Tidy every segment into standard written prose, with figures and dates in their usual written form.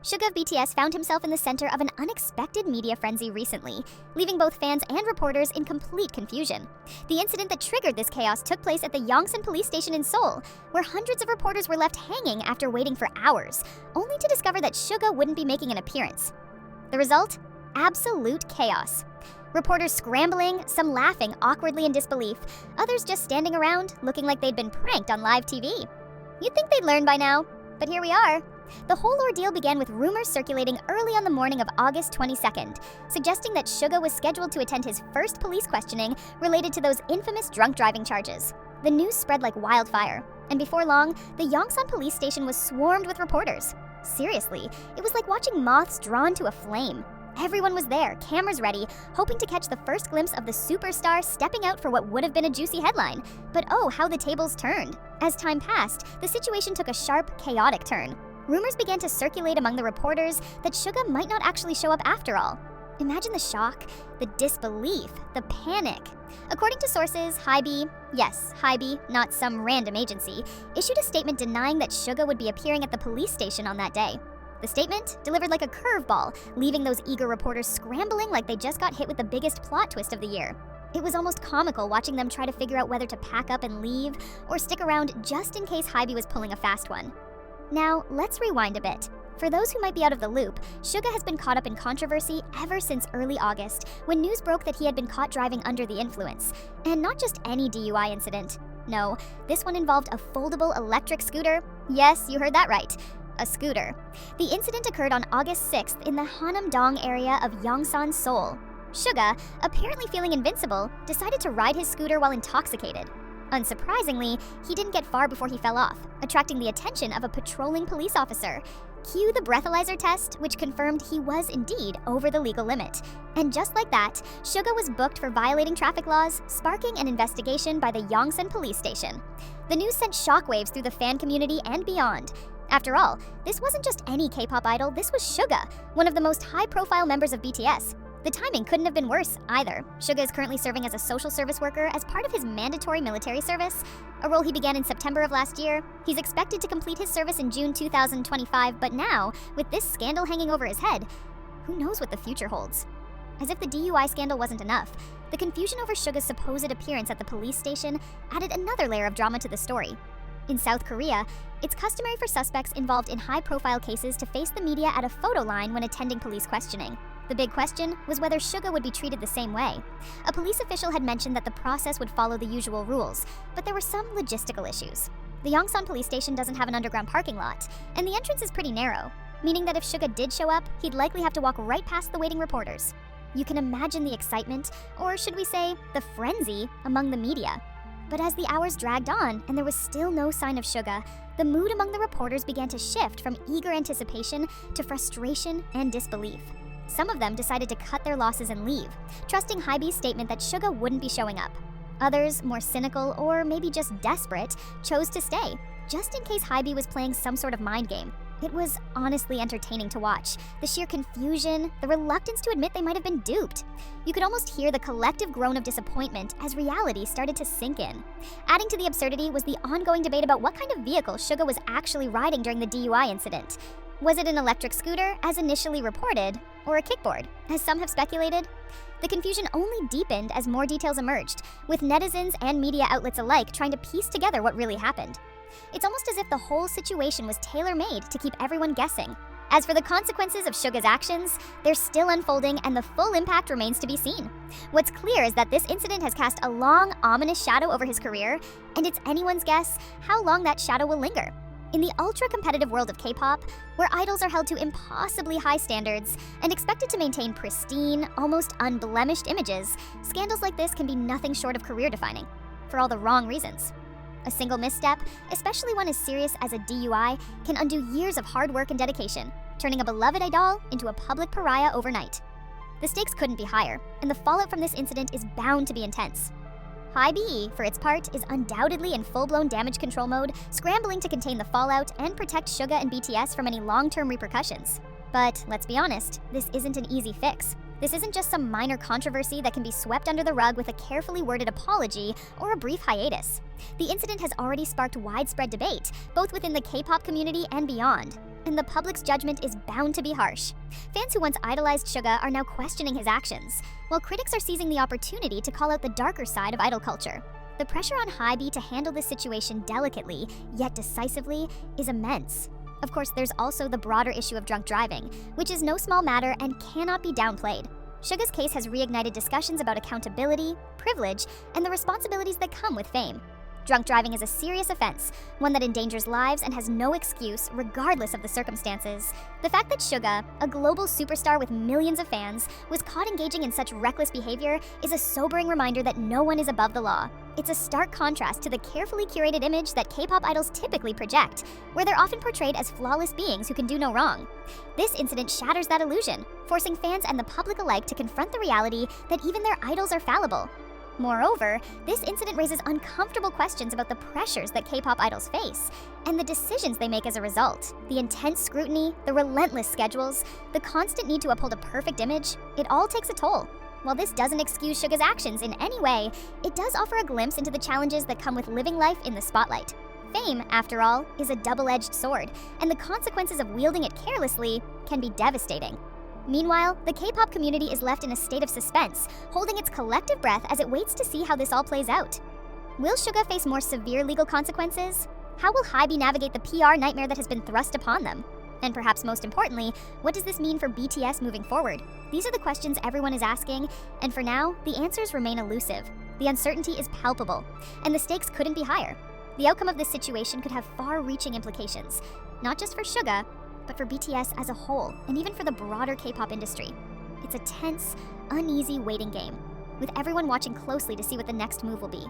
Suga of BTS found himself in the center of an unexpected media frenzy recently, leaving both fans and reporters in complete confusion. The incident that triggered this chaos took place at the Yongsan Police Station in Seoul, where hundreds of reporters were left hanging after waiting for hours, only to discover that Suga wouldn't be making an appearance. The result? Absolute chaos. Reporters scrambling, some laughing awkwardly in disbelief, others just standing around looking like they'd been pranked on live TV. You'd think they'd learn by now, but here we are. The whole ordeal began with rumors circulating early on the morning of August 22nd, suggesting that Suga was scheduled to attend his first police questioning related to those infamous drunk driving charges. The news spread like wildfire, and before long, the Yongsan Police Station was swarmed with reporters. Seriously, it was like watching moths drawn to a flame. Everyone was there, cameras ready, hoping to catch the first glimpse of the superstar stepping out for what would have been a juicy headline. But oh, how the tables turned. As time passed, the situation took a sharp, chaotic turn. Rumors began to circulate among the reporters that Suga might not actually show up after all. Imagine the shock, the disbelief, the panic. According to sources, HYBE, yes, HYBE, not some random agency, issued a statement denying that Suga would be appearing at the police station on that day. The statement delivered like a curveball, leaving those eager reporters scrambling like they just got hit with the biggest plot twist of the year. It was almost comical watching them try to figure out whether to pack up and leave or stick around just in case HYBE was pulling a fast one. Now, let's rewind a bit. For those who might be out of the loop, Suga has been caught up in controversy ever since early August, when news broke that he had been caught driving under the influence. And not just any DUI incident. No, this one involved a foldable electric scooter. Yes, you heard that right. A scooter. The incident occurred on August 6th in the Hanam-dong area of Yongsan, Seoul. Suga, apparently feeling invincible, decided to ride his scooter while intoxicated. Unsurprisingly, he didn't get far before he fell off, attracting the attention of a patrolling police officer. Cue the breathalyzer test, which confirmed he was indeed over the legal limit. And just like that, Suga was booked for violating traffic laws, sparking an investigation by the Yongsan Police Station. The news sent shockwaves through the fan community and beyond. After all, this wasn't just any K-pop idol, this was Suga, one of the most high-profile members of BTS. The timing couldn't have been worse, either. Suga is currently serving as a social service worker as part of his mandatory military service, a role he began in September of last year. He's expected to complete his service in June 2025, but now, with this scandal hanging over his head, who knows what the future holds? As if the DUI scandal wasn't enough, the confusion over Suga's supposed appearance at the police station added another layer of drama to the story. In South Korea, it's customary for suspects involved in high-profile cases to face the media at a photo line when attending police questioning. The big question was whether Suga would be treated the same way. A police official had mentioned that the process would follow the usual rules, but there were some logistical issues. The Yongsan Police Station doesn't have an underground parking lot, and the entrance is pretty narrow, meaning that if Suga did show up, he'd likely have to walk right past the waiting reporters. You can imagine the excitement, or should we say, the frenzy, among the media. But as the hours dragged on and there was still no sign of Suga, the mood among the reporters began to shift from eager anticipation to frustration and disbelief. Some of them decided to cut their losses and leave, trusting HYBE's statement that Suga wouldn't be showing up. Others, more cynical or maybe just desperate, chose to stay, just in case HYBE was playing some sort of mind game. It was honestly entertaining to watch. The sheer confusion, the reluctance to admit they might have been duped. You could almost hear the collective groan of disappointment as reality started to sink in. Adding to the absurdity was the ongoing debate about what kind of vehicle Suga was actually riding during the DUI incident. Was it an electric scooter, as initially reported, or a kickboard, as some have speculated? The confusion only deepened as more details emerged, with netizens and media outlets alike trying to piece together what really happened. It's almost as if the whole situation was tailor-made to keep everyone guessing. As for the consequences of Suga's actions, they're still unfolding and the full impact remains to be seen. What's clear is that this incident has cast a long, ominous shadow over his career, and it's anyone's guess how long that shadow will linger. In the ultra-competitive world of K-pop, where idols are held to impossibly high standards and expected to maintain pristine, almost unblemished images, scandals like this can be nothing short of career-defining, for all the wrong reasons. A single misstep, especially one as serious as a DUI, can undo years of hard work and dedication, turning a beloved idol into a public pariah overnight. The stakes couldn't be higher, and the fallout from this incident is bound to be intense. HYBE, for its part, is undoubtedly in full-blown damage control mode, scrambling to contain the fallout and protect Suga and BTS from any long-term repercussions. But let's be honest, this isn't an easy fix. This isn't just some minor controversy that can be swept under the rug with a carefully worded apology or a brief hiatus. The incident has already sparked widespread debate, both within the K-pop community and beyond. and the public's judgment is bound to be harsh. Fans who once idolized Suga are now questioning his actions, while critics are seizing the opportunity to call out the darker side of idol culture. The pressure on HYBE to handle this situation delicately, yet decisively, is immense. Of course, there's also the broader issue of drunk driving, which is no small matter and cannot be downplayed. Suga's case has reignited discussions about accountability, privilege, and the responsibilities that come with fame. Drunk driving is a serious offense, one that endangers lives and has no excuse, regardless of the circumstances. The fact that Suga, a global superstar with millions of fans, was caught engaging in such reckless behavior is a sobering reminder that no one is above the law. It's a stark contrast to the carefully curated image that K-pop idols typically project, where they're often portrayed as flawless beings who can do no wrong. This incident shatters that illusion, forcing fans and the public alike to confront the reality that even their idols are fallible. Moreover, this incident raises uncomfortable questions about the pressures that K-pop idols face and the decisions they make as a result. The intense scrutiny, the relentless schedules, the constant need to uphold a perfect image, it all takes a toll. While this doesn't excuse Suga's actions in any way, it does offer a glimpse into the challenges that come with living life in the spotlight. Fame, after all, is a double-edged sword, and the consequences of wielding it carelessly can be devastating. Meanwhile, the K-pop community is left in a state of suspense, holding its collective breath as it waits to see how this all plays out. Will Suga face more severe legal consequences? How will HYBE navigate the PR nightmare that has been thrust upon them? And perhaps most importantly, what does this mean for BTS moving forward? These are the questions everyone is asking, and for now, the answers remain elusive. The uncertainty is palpable, and the stakes couldn't be higher. The outcome of this situation could have far-reaching implications, not just for Suga, but for BTS as a whole, and even for the broader K-pop industry. It's a tense, uneasy waiting game, with everyone watching closely to see what the next move will be.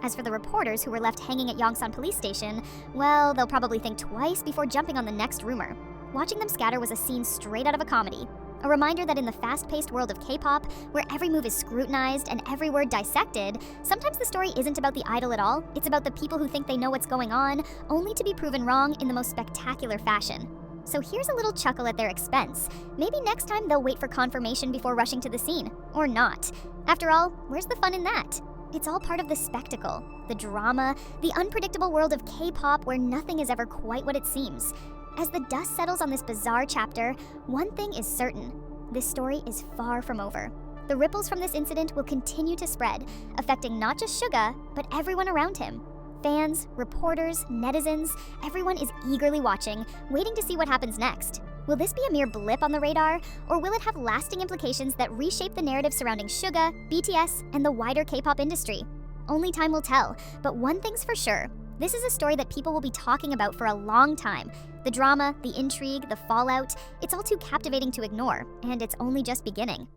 As for the reporters who were left hanging at Yongsan Police Station, well, they'll probably think twice before jumping on the next rumor. Watching them scatter was a scene straight out of a comedy, a reminder that in the fast-paced world of K-pop, where every move is scrutinized and every word dissected, sometimes the story isn't about the idol at all, it's about the people who think they know what's going on, only to be proven wrong in the most spectacular fashion. So here's a little chuckle at their expense. Maybe next time they'll wait for confirmation before rushing to the scene. Or not. After all, where's the fun in that? It's all part of the spectacle, the drama, the unpredictable world of K-pop where nothing is ever quite what it seems. As the dust settles on this bizarre chapter, one thing is certain. This story is far from over. The ripples from this incident will continue to spread, affecting not just Suga, but everyone around him. Fans, reporters, netizens, everyone is eagerly watching, waiting to see what happens next. Will this be a mere blip on the radar, or will it have lasting implications that reshape the narrative surrounding Suga, BTS, and the wider K-pop industry? Only time will tell, but one thing's for sure. This is a story that people will be talking about for a long time. The drama, the intrigue, the fallout, it's all too captivating to ignore, and it's only just beginning.